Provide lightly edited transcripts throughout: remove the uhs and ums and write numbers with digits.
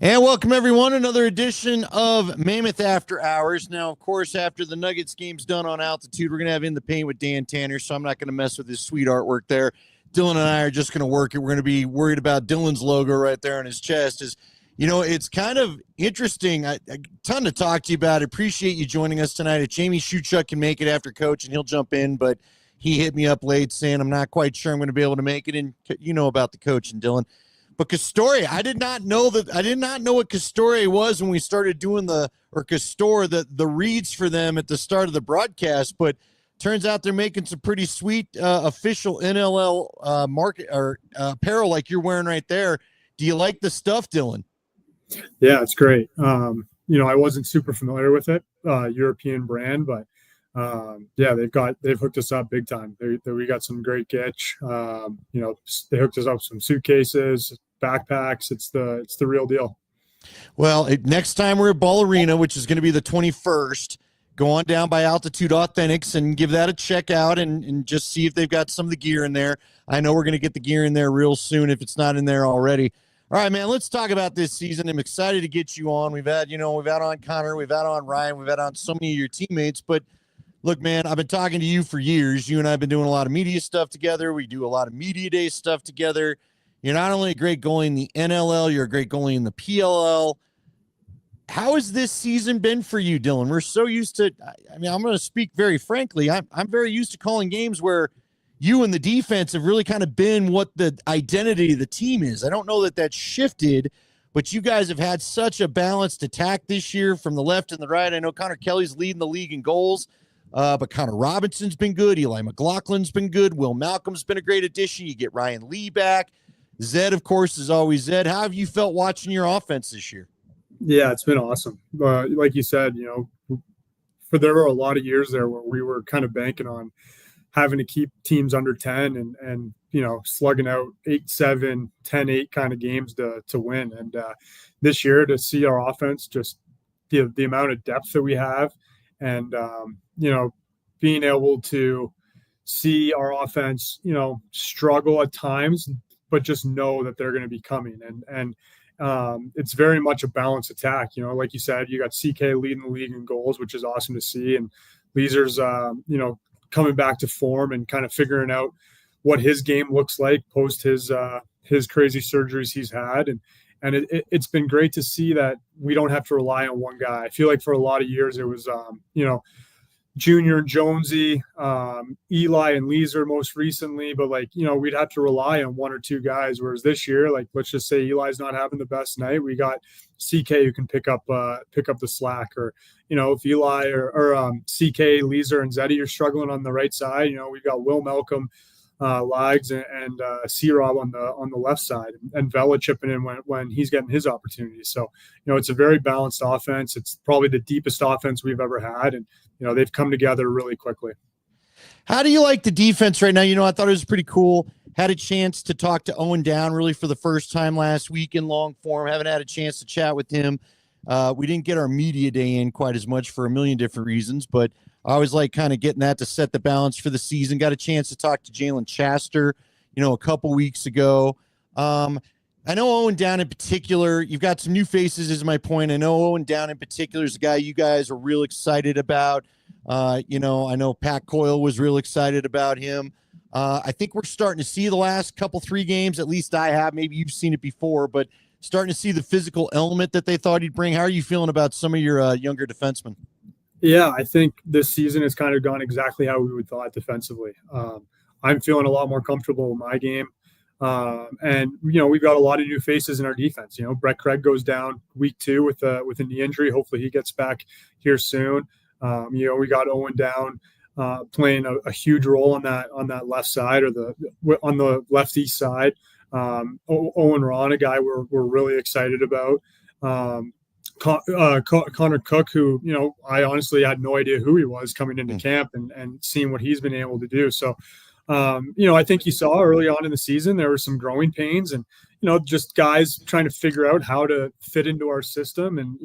And welcome, everyone, another edition of Mammoth After Hours. Now, of course, after the Nuggets game's done on Altitude, we're going to have In the Paint with Dan Tanner, so I'm not going to mess with his sweet artwork there. Dillon and I are just going to work it. We're going to be worried about Dillon's logo right there on his chest. It's kind of interesting. A ton to talk to you about. I appreciate you joining us tonight. If Jamie Shuchuk can make it after Coach, and he'll jump in, but he hit me up late saying I'm not quite sure I'm going to be able to make it, and you know about the coach and Dillon. But Castore, I did not know what Castore was when we started doing the reads for them at the start of the broadcast. But turns out they're making some pretty sweet official NLL market or apparel like you're wearing right there. Do you like the stuff, Dillon? Yeah, it's great. I wasn't super familiar with it, European brand, but they've hooked us up big time. We got some great gitch. They hooked us up with some suitcases, backpacks. It's the real deal. Well, next time we're at Ball Arena, which is going to be the 21st, go on down by Altitude Authentics and give that a check out and just see if they've got some of the gear in there. I know we're going to get the gear in there real soon if it's not in there already. All right, man, let's talk about this season. I'm excited to get you on. We've had on Connor, we've had on Ryan, we've had on so many of your teammates, but look, man, I've been talking to you for years. You and I have been doing a lot of media stuff together. We do a lot of media day stuff together. You're not only a great goalie in the NLL, you're a great goalie in the PLL. How has this season been for you, Dillon? We're so used to, I'm going to speak very frankly. I'm very used to calling games where you and the defense have really kind of been what the identity of the team is. I don't know that that's shifted, but you guys have had such a balanced attack this year from the left and the right. I know Connor Kelly's leading the league in goals. But Connor Robinson's been good. Eli McLaughlin's been good. Will Malcolm's been a great addition. You get Ryan Lee back. Zed, of course, is always Zed. How have you felt watching your offense this year? Yeah, it's been awesome. Like you said, there were a lot of years there where we were kind of banking on having to keep teams under 10 and slugging out 8-7, 10-8 kind of games to win. And this year to see our offense, just the amount of depth that we have, and being able to see our offense, struggle at times, but just know that they're going to be coming. And it's very much a balanced attack. Like you said, you got CK leading the league in goals, which is awesome to see. And Leeser's, coming back to form and kind of figuring out what his game looks like post his crazy surgeries he's had. And it's been great to see that we don't have to rely on one guy. I feel like for a lot of years it was, Junior and Jonesy, Eli and Leeser most recently, but we'd have to rely on one or two guys. Whereas this year, let's just say Eli's not having the best night, we got CK who can pick up the slack. Or if Eli or CK, Leeser, and Zeddy are struggling on the right side, we've got Will Malcolm, Lags and C-Rob on the left side, and Vela chipping in when he's getting his opportunities. So, it's a very balanced offense. It's probably the deepest offense we've ever had. And, they've come together really quickly. How do you like the defense right now? I thought it was pretty cool. Had a chance to talk to Owen Down really for the first time last week in long form. Haven't had a chance to chat with him. We didn't get our media day in quite as much for a million different reasons, but I always like kind of getting that to set the balance for the season. Got a chance to talk to Jalen Chaster, a couple weeks ago. I know Owen Down in particular, you've got some new faces is my point. I know Owen Down in particular is a guy you guys are real excited about. I know Pat Coyle was real excited about him. I think we're starting to see the last three games, at least I have, maybe you've seen it before, but starting to see the physical element that they thought he'd bring. How are you feeling about some of your younger defensemen? Yeah, I think this season has kind of gone exactly how we would thought defensively. I'm feeling a lot more comfortable in my game. We've got a lot of new faces in our defense. Brett Craig goes down week 2 with a knee injury. Hopefully he gets back here soon. We got Owen Down playing a huge role on that left side, or on the left east side. Owen Ron, a guy we're really excited about. Connor Cook, who, I honestly had no idea who he was coming into camp, and seeing what he's been able to do. So, I think you saw early on in the season, there were some growing pains and, just guys trying to figure out how to fit into our system and,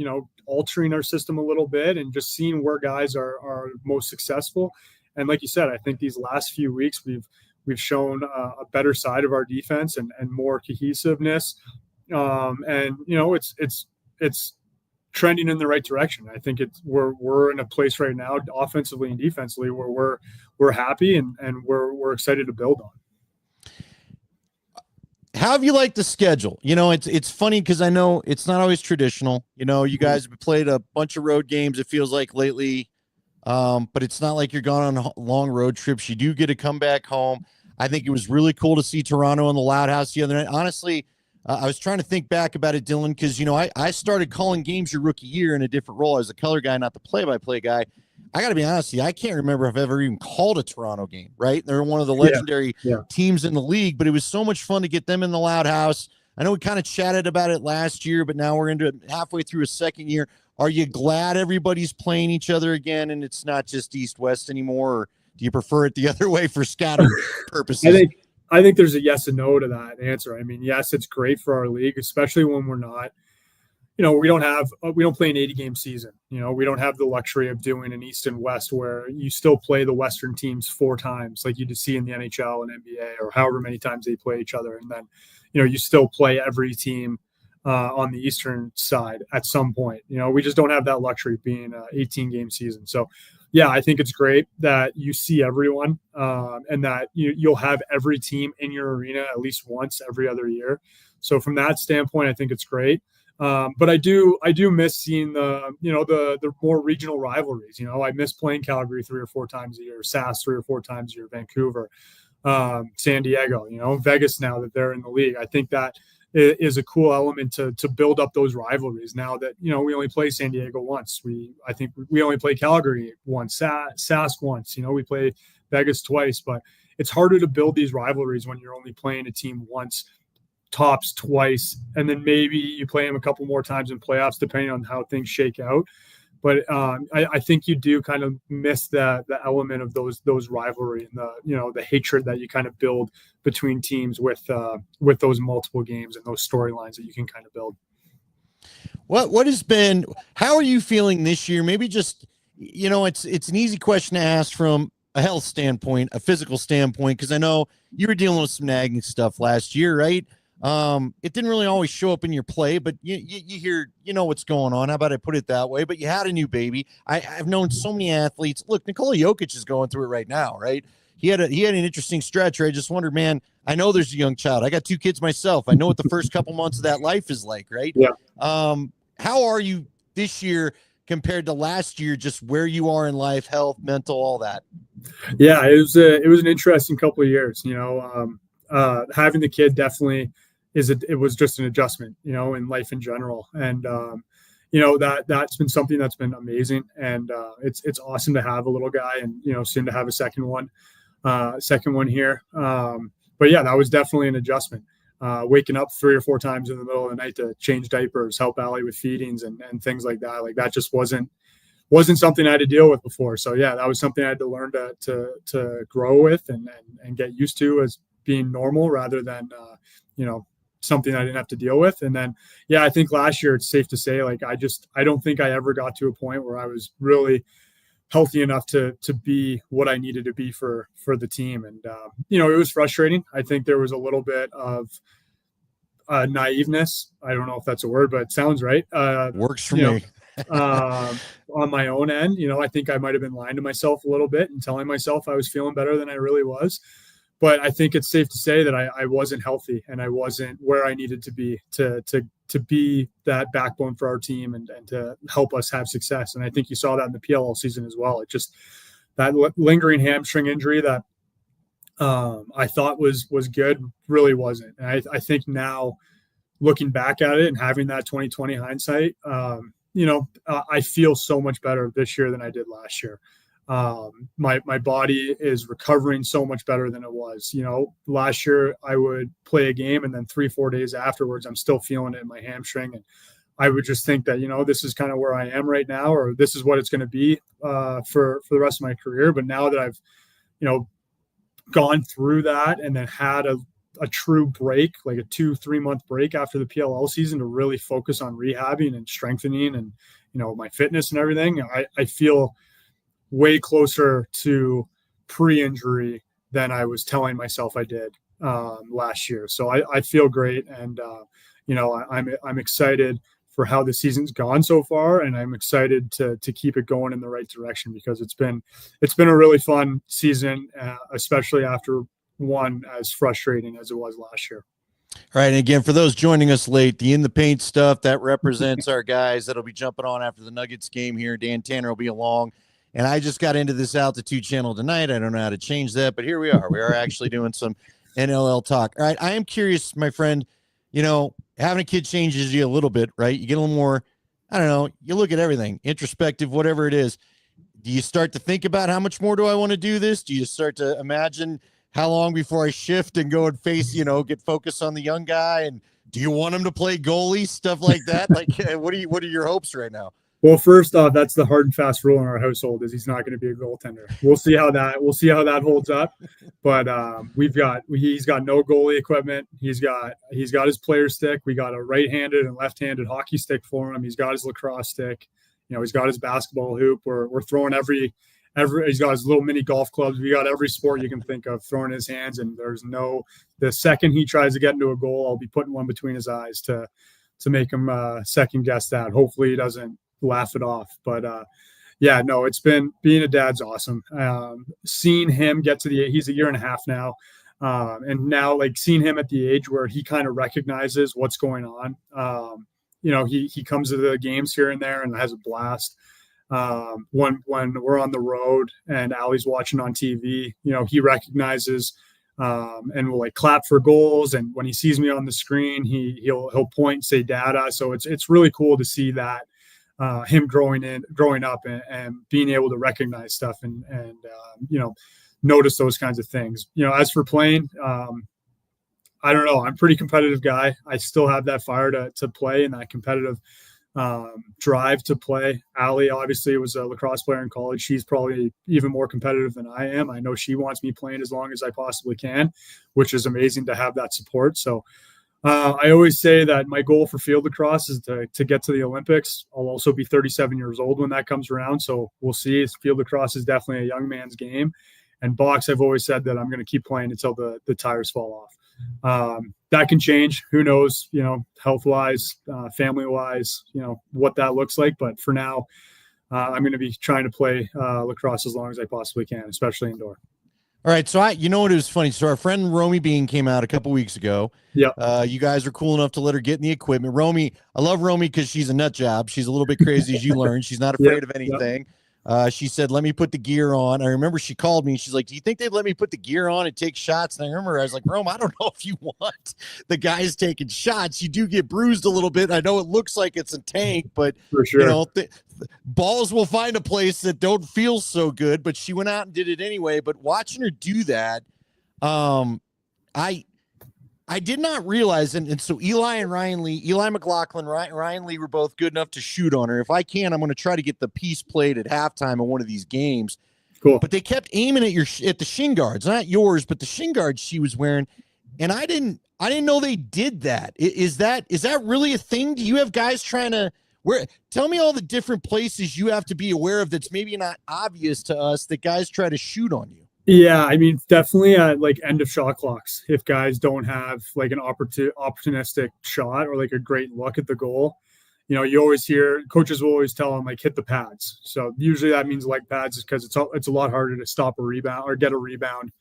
altering our system a little bit and just seeing where guys are most successful. And like you said, I think these last few weeks, we've shown a better side of our defense and more cohesiveness. And it's trending in the right direction. I think we're in a place right now, offensively and defensively, where we're happy and we're excited to build on. How have you liked the schedule? It's funny because I know it's not always traditional. You guys have played a bunch of road games, it feels like lately, but it's not like you're gone on long road trips. You do get to come back home. I think it was really cool to see Toronto in the Loud House the other night. Honestly, I was trying to think back about it, Dillon, because, I started calling games your rookie year in a different role as a color guy, not the play-by-play guy. I got to be honest with you, I can't remember if I've ever even called a Toronto game, right? They're one of the legendary teams in the league, but it was so much fun to get them in the Loud House. I know we kind of chatted about it last year, but now we're into halfway through a second year. Are you glad everybody's playing each other again and it's not just East-West anymore, or do you prefer it the other way for scouting purposes? I think there's a yes and no to that answer. I mean, yes, it's great for our league, especially when we're not, we don't play an 80-game season. We don't have the luxury of doing an East and West where you still play the Western teams 4 times, like you just see in the NHL and NBA, or however many times they play each other. And then, you still play every team on the Eastern side at some point. We just don't have that luxury being an 18-game season. So, yeah, I think it's great that you see everyone and that you'll have every team in your arena at least once every other year. So from that standpoint, I think it's great. But I do miss seeing the more regional rivalries. I miss playing Calgary 3 or 4 times a year, SAS 3 or 4 times a year, Vancouver, San Diego, Vegas now that they're in the league. I think that is a cool element to build up those rivalries now that, we only play San Diego once. I think we only play Calgary once, SAS once, we play Vegas twice, but it's harder to build these rivalries when you're only playing a team once, tops twice, and then maybe you play them a couple more times in playoffs, depending on how things shake out. But I think you do kind of miss the element of those rivalry and the hatred that you kind of build between teams with those multiple games and those storylines that you can kind of build. How are you feeling this year? Maybe just, it's an easy question to ask from a health standpoint, a physical standpoint, because I know you were dealing with some nagging stuff last year, right? It didn't really always show up in your play, but you hear, what's going on. How about I put it that way? But you had a new baby. I've known so many athletes. Look, Nikola Jokic is going through it right now, right? He had an interesting stretch where I just wondered, man, I know there's a young child. I got 2 kids myself. I know what the first couple months of that life is like, right? Yeah. How are you this year compared to last year, just where you are in life, health, mental, all that? Yeah, it was an interesting couple of years, having the kid definitely it was just an adjustment, in life in general. And, that's been something that's been amazing. And it's awesome to have a little guy and, soon to have a second one here. But yeah, that was definitely an adjustment. Waking up 3 or 4 times in the middle of the night to change diapers, help Allie with feedings and things like that. Like that just wasn't something I had to deal with before. So yeah, that was something I had to learn to grow with and get used to as being normal rather than, something I didn't have to deal with. And then, yeah, I think last year it's safe to say, like, I don't think I ever got to a point where I was really healthy enough to be what I needed to be for the team. And, it was frustrating. I think there was a little bit of naiveness. I don't know if that's a word, but it sounds right. Works for me. On my own end, I think I might've been lying to myself a little bit and telling myself I was feeling better than I really was. But I think it's safe to say that I wasn't healthy and I wasn't where I needed to be to be that backbone for our team and to help us have success. And I think you saw that in the PLL season as well. It just that lingering hamstring injury that I thought was good really wasn't. And I think now looking back at it and having that 2020 hindsight, I feel so much better this year than I did last year. My body is recovering so much better than it was. Last year I would play a game and then 3-4 days afterwards, I'm still feeling it in my hamstring. And I would just think that, this is kind of where I am right now, or this is what it's going to be for the rest of my career. But now that I've, gone through that and then had a true break, like a 2-3 month break after the PLL season to really focus on rehabbing and strengthening and, my fitness and everything, I feel way closer to pre-injury than I was telling myself I did last year. So I feel great, and I'm excited for how the season's gone so far, and I'm excited to keep it going in the right direction, because it's been a really fun season, especially after one as frustrating as it was last year. All right, and again, for those joining us late, the In the Paint stuff, that represents our guys that'll be jumping on after the Nuggets game here. Dan Tanner will be along. And I just got into this Altitude channel tonight. I don't know how to change that, but here we are. We are actually doing some NLL talk. All right, I am curious, my friend, having a kid changes you a little bit, right? You get a little more, I don't know, you look at everything, introspective, whatever it is. Do you start to think about how much more do I want to do this? Do you start to imagine how long before I shift and go and face, get focused on the young guy? And do you want him to play goalie, stuff like that? Like, what are your hopes right now? Well, first off, that's the hard and fast rule in our household, is he's not going to be a goaltender. We'll see how that holds up. But he's got no goalie equipment. He's got his player stick. We got a right-handed and left-handed hockey stick for him. He's got his lacrosse stick. He's got his basketball hoop. We're throwing every he's got his little mini golf clubs. We got every sport you can think of thrown in his hands. And the second he tries to get into a goal, I'll be putting one between his eyes to make him second guess that. Hopefully he doesn't laugh it off. But it's been, being a dad's awesome. Seeing him get to he's a year and a half now. And now, like, seeing him at the age where he kind of recognizes what's going on. He comes to the games here and there and has a blast. When we're on the road and Allie's watching on TV, he recognizes and will, like, clap for goals. And when he sees me on the screen, he'll point and say "Dada." So it's really cool to see that. Him growing up and being able to recognize stuff and notice those kinds of things. As for playing, I don't know. I'm a pretty competitive guy. I still have that fire to play and that competitive drive to play. Allie obviously was a lacrosse player in college. She's probably even more competitive than I am. I know she wants me playing as long as I possibly can, which is amazing to have that support. So I always say that my goal for field lacrosse is to get to the Olympics. I'll also be 37 years old when that comes around. So we'll see. Field lacrosse is definitely a young man's game. And box, I've always said that I'm going to keep playing until the tires fall off. That can change. Who knows, health-wise, family-wise, what that looks like. But for now, I'm going to be trying to play lacrosse as long as I possibly can, especially indoor. All right, so what it was funny. So our friend Romy Bean came out a couple weeks ago. Yeah. You guys were cool enough to let her get in the equipment. Romy, I love Romy because she's a nut job. She's a little bit crazy, as you learned. She's not afraid of anything. She said, "Let me put the gear on." I remember she called me. She's like, "Do you think they'd let me put the gear on and take shots?" And I remember I was like, "Rome, I don't know if you want the guys taking shots. You do get bruised a little bit. I know it looks like it's a tank, but for sure, balls will find a place that don't feel so good." But she went out and did it anyway. But watching her do that, I did not realize, and so Eli McLaughlin, Ryan Lee were both good enough to shoot on her. If I can, I'm going to try to get the piece played at halftime of one of these games. Cool. But they kept aiming at the shin guards, not yours, but the shin guards she was wearing, and I didn't know they did that. Is that really a thing? Do you have guys trying to tell me all the different places you have to be aware of that's maybe not obvious to us that guys try to shoot on you? Yeah, I mean, definitely at like end of shot clocks. If guys don't have like an opportunistic shot or like a great look at the goal, you always hear coaches will always tell them, like, hit the pads. So usually that means leg pads, because it's a lot harder to stop a rebound or get a rebound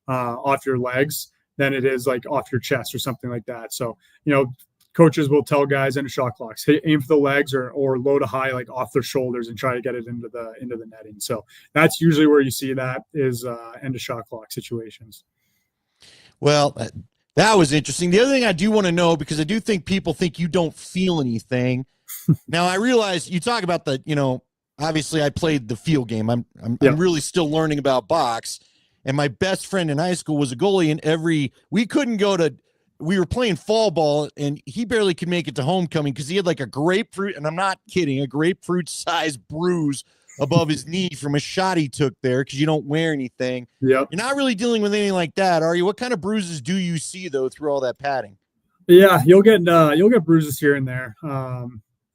off your legs than it is like off your chest or something like that. So coaches will tell guys end of shot clocks, aim for the legs or load a high, like off their shoulders, and try to get it into the netting. So that's usually where you see that is end of shot clock situations. Well, that was interesting. The other thing I do want to know, because I do think people think you don't feel anything. Now I realize you talk about obviously I played the field game. I'm really still learning about box. And my best friend in high school was a goalie, and we were playing fall ball, and he barely could make it to homecoming because he had like a grapefruit, and I'm not kidding, a grapefruit sized bruise above his knee from a shot he took there, because you don't wear anything. Yep. You're not really dealing with anything like that, are you? What kind of bruises do you see, though, through all that padding? Yeah, you'll get bruises here and there.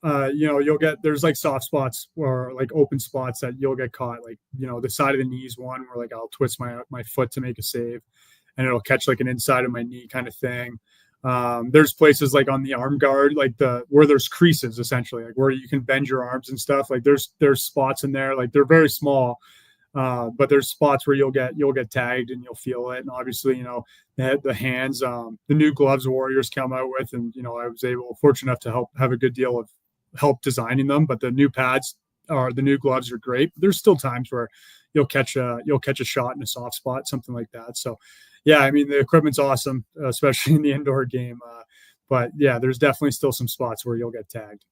There's like soft spots or like open spots that you'll get caught, like, the side of the knees one where like I'll twist my foot to make a save. and it'll catch like an inside of my knee kind of thing. There's places like on the arm guard, like where there's creases essentially, like where you can bend your arms and stuff. Like there's spots in there, like they're very small, but there's spots where you'll get tagged and you'll feel it. And obviously, the hands, the new gloves Warriors come out with, and I was fortunate enough to have a good deal of help designing them. But the new pads or the new gloves are great. But there's still times where you'll catch a shot in a soft spot, something like that. So yeah, I mean, the equipment's awesome, especially in the indoor game. But yeah, there's definitely still some spots where you'll get tagged.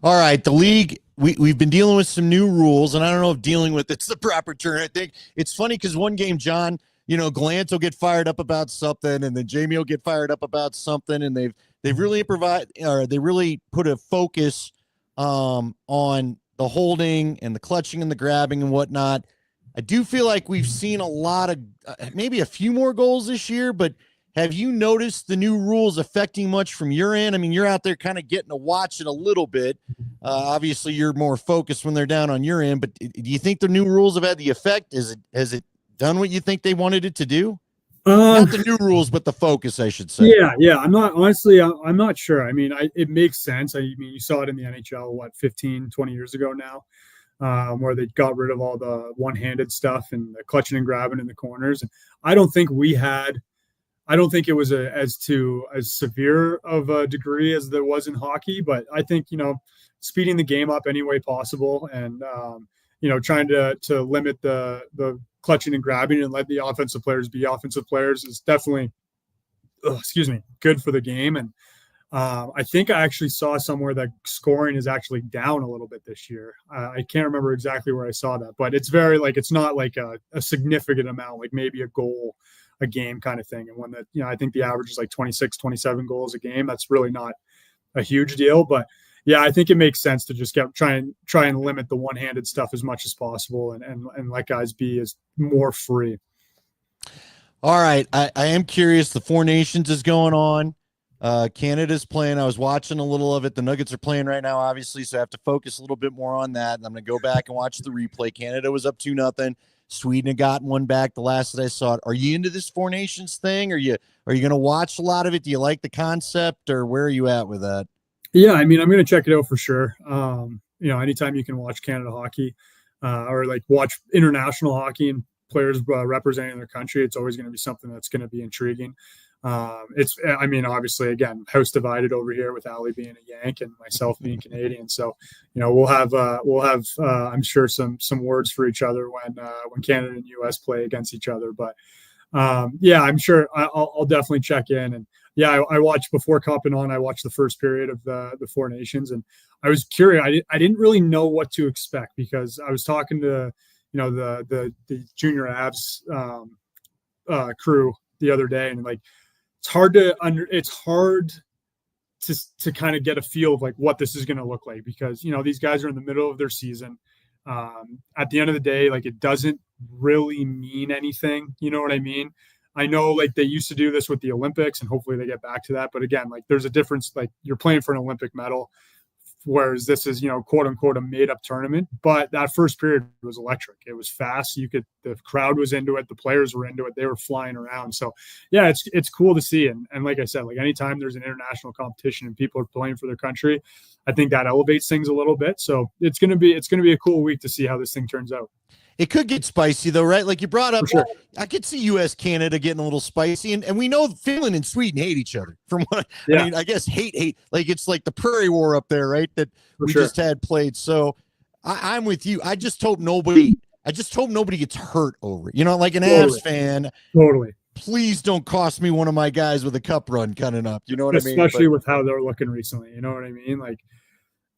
All right, the league, we've been dealing with some new rules, and I don't know if dealing with it's the proper term. I think it's funny because one game, John, Glantz will get fired up about something, and then Jamie will get fired up about something, and they've really they really put a focus on the holding and the clutching and the grabbing and whatnot. I do feel like we've seen a lot of maybe a few more goals this year, but have you noticed the new rules affecting much from your end? I mean, you're out there kind of getting to watch it a little bit. Obviously, you're more focused when they're down on your end, but do you think the new rules have had the effect? Has it done what you think they wanted it to do? Not the new rules, but the focus, I should say. Yeah. I'm not sure. I mean, it makes sense. I mean, you saw it in the NHL, 15, 20 years ago now. Where they got rid of all the one-handed stuff and the clutching and grabbing in the corners. And I don't think it was as severe of a degree as there was in hockey, but I think, speeding the game up any way possible and, trying to limit the clutching and grabbing and let the offensive players be offensive players is definitely, good for the game. And, I think I actually saw somewhere that scoring is actually down a little bit this year. I can't remember exactly where I saw that, but it's it's not like a significant amount, like maybe a goal a game kind of thing. And when I think the average is like 26, 27 goals a game. That's really not a huge deal, but yeah, I think it makes sense to just try and limit the one-handed stuff as much as possible and let guys be as more free. All right. I am curious. The Four Nations is going on. Canada's playing. I was watching a little of it. The Nuggets are playing right now, obviously, so I have to focus a little bit more on that. And I'm going to go back and watch the replay. Canada was up 2-0. Sweden had gotten one back the last that I saw it. Are you into this Four Nations thing? Are you going to watch a lot of it? Do you like the concept, or where are you at with that? Yeah, I mean, I'm going to check it out for sure. Anytime you can watch Canada hockey or like watch international hockey and players representing their country, it's always going to be something that's going to be intriguing. Obviously, again, house divided over here with Ali being a Yank and myself being Canadian. So, we'll have I'm sure some words for each other when Canada and US play against each other. But I'm sure I'll definitely check in. And yeah, I watched before copping on. I watched the first period of the Four Nations, and I was curious. I didn't really know what to expect because I was talking to the junior Avs crew the other day, and like. It's hard to kind of get a feel of like what this is going to look like because, these guys are in the middle of their season. At the end of the day, like it doesn't really mean anything. You know what I mean? I know like they used to do this with the Olympics and hopefully they get back to that. But again, like there's a difference, like you're playing for an Olympic medal, whereas this is, quote unquote, a made up tournament. But that first period was electric. It was fast. The crowd was into it. The players were into it. They were flying around. So yeah, it's cool to see. And like I said, like anytime there's an international competition and people are playing for their country, I think that elevates things a little bit. So it's going to be a cool week to see how this thing turns out. It could get spicy though, right? Like you brought up, sure. I could see US Canada getting a little spicy, and we know Finland and Sweden hate each other. From what I mean, I guess hate like it's like the prairie war up there, right? That we just had played. So I'm with you. I just hope nobody gets hurt over it. Like an Avs fan. Totally. Please don't cost me one of my guys with a cup run coming up. You know what I mean? Especially with how they're looking recently. You know what I mean? Like.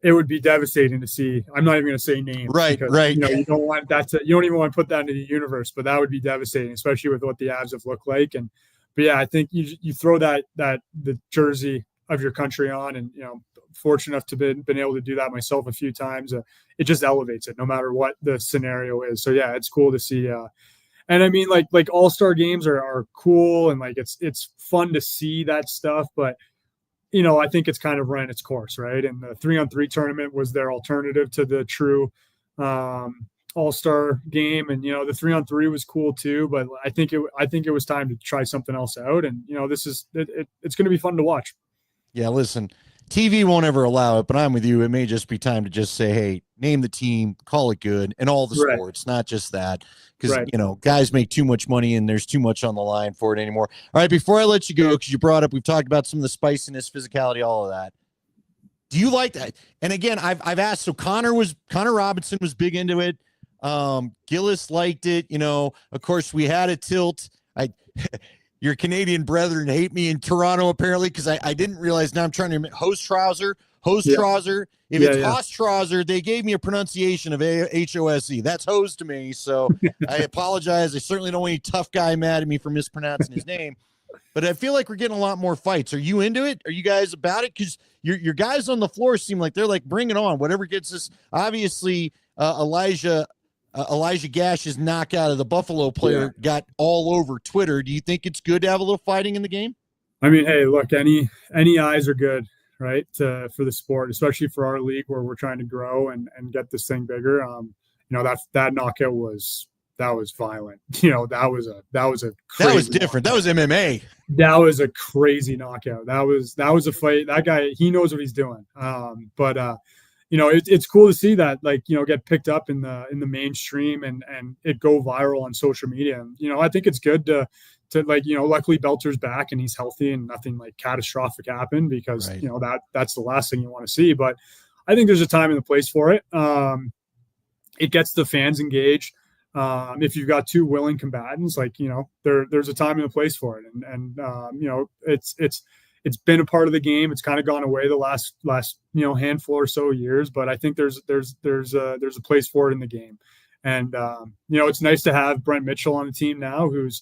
It would be devastating to see. I'm not even going to say names. Right, because, right. You don't want that you don't even want to put that into the universe, but that would be devastating, especially with what the Avs have looked like. But yeah, I think you throw the jersey of your country on, and fortunate enough to been able to do that myself a few times. It just elevates it, no matter what the scenario is. So yeah, it's cool to see. And I mean, like all-star games are cool, and like it's fun to see that stuff, but. I think it's kind of ran its course, right? And the 3-on-3 tournament was their alternative to the true all-star game, and the 3-on-3 was cool too. But I think it was time to try something else out, and it's going to be fun to watch. Yeah, listen, TV won't ever allow it, but I'm with you. It may just be time to just say, hey, name the team, call it good, and all the sports, not just that. Because, guys make too much money and there's too much on the line for it anymore. All right, before I let you go, because you brought up, we've talked about some of the spiciness, physicality, all of that. Do you like that? And again, I've asked, so Connor Robinson was big into it. Gillis liked it. Of course, we had a tilt. Your Canadian brethren hate me in Toronto, apparently, because I didn't realize. Now I'm trying to Hostrouser. If it's Hostrouser, they gave me a pronunciation of Hose. That's hose to me. So I apologize. I certainly don't want any tough guy mad at me for mispronouncing his name. But I feel like we're getting a lot more fights. Are you into it? Are you guys about it? Because your guys on the floor seem like they're like, bring it on. Whatever gets us. Obviously, Elijah Gash's knockout of the Buffalo player got all over Twitter. Do you think it's good to have a little fighting in the game? I mean, hey, look, any eyes are good, right? For the sport, especially for our league where we're trying to grow and get this thing bigger. That knockout was violent. That was different. That was MMA. That was a crazy knockout. That was a fight. That guy, he knows what he's doing. It's cool to see that, get picked up in the mainstream and it go viral on social media. And, I think it's good to luckily Belter's back and he's healthy and nothing like catastrophic happened, because, that's the last thing you want to see. But I think there's a time and a place for it. It gets the fans engaged. If you've got two willing combatants, there's a time and a place for it. And it's been a part of the game. It's kind of gone away the last handful or so years, but I think there's a place for it in the game. And it's nice to have Brent Mitchell on the team now, because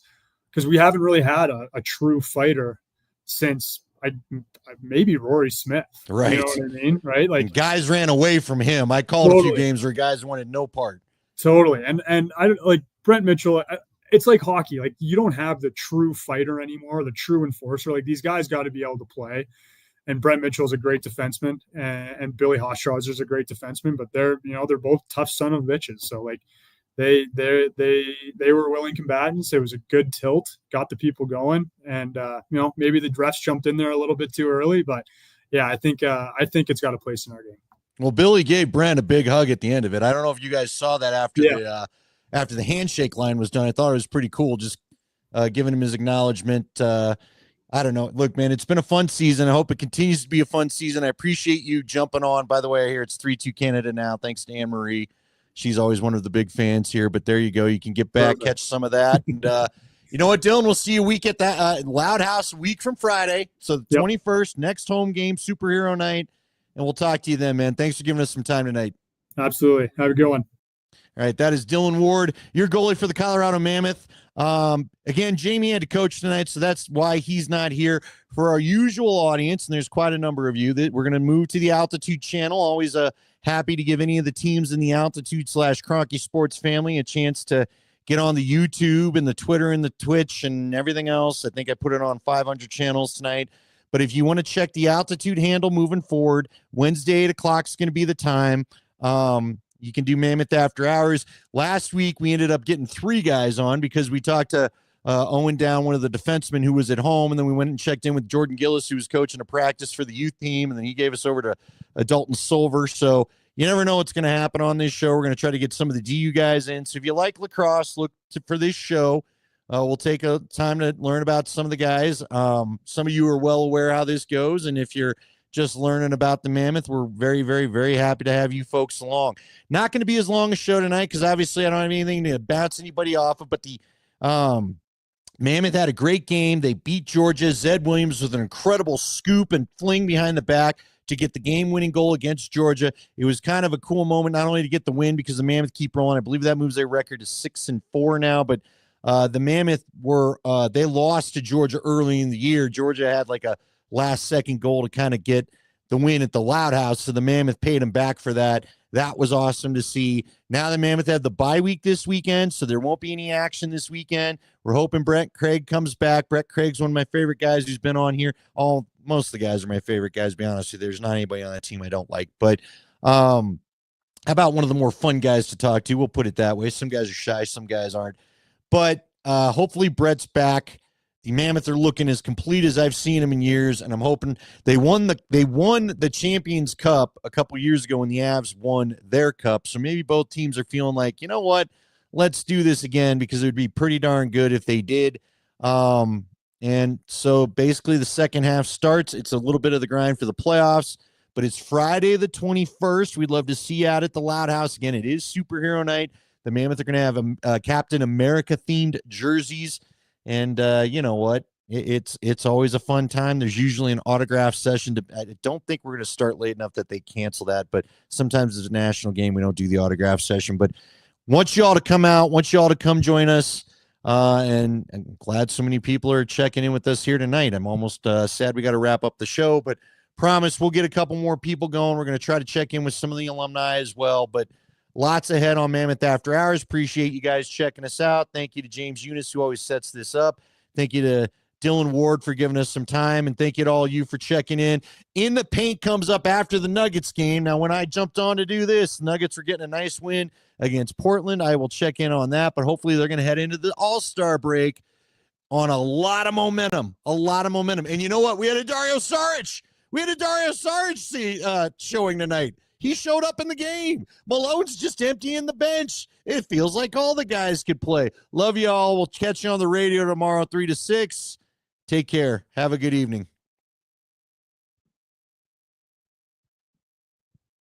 we haven't really had a true fighter since maybe Rory Smith. Right. You know what I mean? Right. And guys ran away from him. I called a few games where guys wanted no part. Totally. And I like Brent Mitchell. It's like hockey. Like, you don't have the true fighter anymore, the true enforcer. Like, these guys got to be able to play. And Brent Mitchell's a great defenseman, and Billy Hostrawser's a great defenseman, but they're both tough son of bitches. So they were willing combatants. It was a good tilt, got the people going, and maybe the refs jumped in there a little bit too early, but yeah, I think it's got a place in our game. Well, Billy gave Brent a big hug at the end of it. I don't know if you guys saw that after the handshake line was done. I thought it was pretty cool, just giving him his acknowledgement. I don't know. Look, man, it's been a fun season. I hope it continues to be a fun season. I appreciate you jumping on. By the way, I hear it's 3-2 Canada now, thanks to Anne-Marie. She's always one of the big fans here, but there you go. You can get back, catch some of that. And you know what, Dillon? We'll see you a week at that Loud House a week from Friday. So the 21st, next home game, superhero night. And we'll talk to you then, man. Thanks for giving us some time tonight. Absolutely. Have a good one. All right, that is Dillon Ward, your goalie for the Colorado Mammoth. Again, Jamie had to coach tonight, so that's why he's not here. For our usual audience, and there's quite a number of you, that we're going to move to the Altitude channel. Always happy to give any of the teams in the Altitude/Cronky Sports family a chance to get on the YouTube and the Twitter and the Twitch and everything else. I think I put it on 500 channels tonight. But if you want to check the Altitude handle moving forward, Wednesday, 8 o'clock is going to be the time. You can do Mammoth After Hours. Last week, we ended up getting 3 guys on because we talked to Owen Down, one of the defensemen who was at home, and then we went and checked in with Jordan Gillis, who was coaching a practice for the youth team, and then he gave us over to Dalton Silver. So you never know what's going to happen on this show. We're going to try to get some of the DU guys in. So if you like lacrosse, look for this show. We'll take a time to learn about some of the guys. Some of you are well aware how this goes, and if you're just learning about the Mammoth, we're very, very, very happy to have you folks along. Not going to be as long a show tonight because obviously I don't have anything to bounce anybody off of, but the Mammoth had a great game. They beat Georgia. Zed Williams with an incredible scoop and fling behind the back to get the game-winning goal against Georgia. It was kind of a cool moment, not only to get the win because the Mammoth keep rolling. I believe that moves their record to 6-4 now, but the Mammoth they lost to Georgia early in the year. Georgia had like a last-second goal to kind of get the win at the Loud House, so the Mammoth paid them back for that. That was awesome to see. Now the Mammoth had the bye week this weekend, so there won't be any action this weekend. We're hoping Brett Craig comes back. Brett Craig's one of my favorite guys who's been on here. Most of the guys are my favorite guys, to be honest with you. There's not anybody on that team I don't like. But how about one of the more fun guys to talk to? We'll put it that way. Some guys are shy, some guys aren't. But hopefully Brett's back. The Mammoth are looking as complete as I've seen them in years, and I'm hoping they won the Champions Cup a couple years ago when the Avs won their cup. So maybe both teams are feeling like, you know what, let's do this again, because it would be pretty darn good if they did. And so basically the second half starts. It's a little bit of the grind for the playoffs, but it's Friday the 21st. We'd love to see you out at the Loud House again. It is Superhero Night. The Mammoth are going to have a Captain America themed jerseys. And you know what? It's always a fun time. There's usually an autograph session. I don't think we're going to start late enough that they cancel that, but sometimes it's a national game. We don't do the autograph session. But want y'all to come out, want y'all to come join us. And I'm glad so many people are checking in with us here tonight. I'm almost sad we got to wrap up the show, but promise we'll get a couple more people going. We're going to try to check in with some of the alumni as well, but lots ahead on Mammoth After Hours. Appreciate you guys checking us out. Thank you to James Eunice, who always sets this up. Thank you to Dillon Ward for giving us some time. And thank you to all you for checking in. In the Paint comes up after the Nuggets game. Now, when I jumped on to do this, Nuggets were getting a nice win against Portland. I will check in on that, but hopefully they're going to head into the All-Star break on a lot of momentum. And you know what? We had a Dario Saric. Showing tonight. He showed up in the game. Malone's just emptying the bench. It feels like all the guys could play. Love you all. We'll catch you on the radio tomorrow, 3 to 6. Take care. Have a good evening.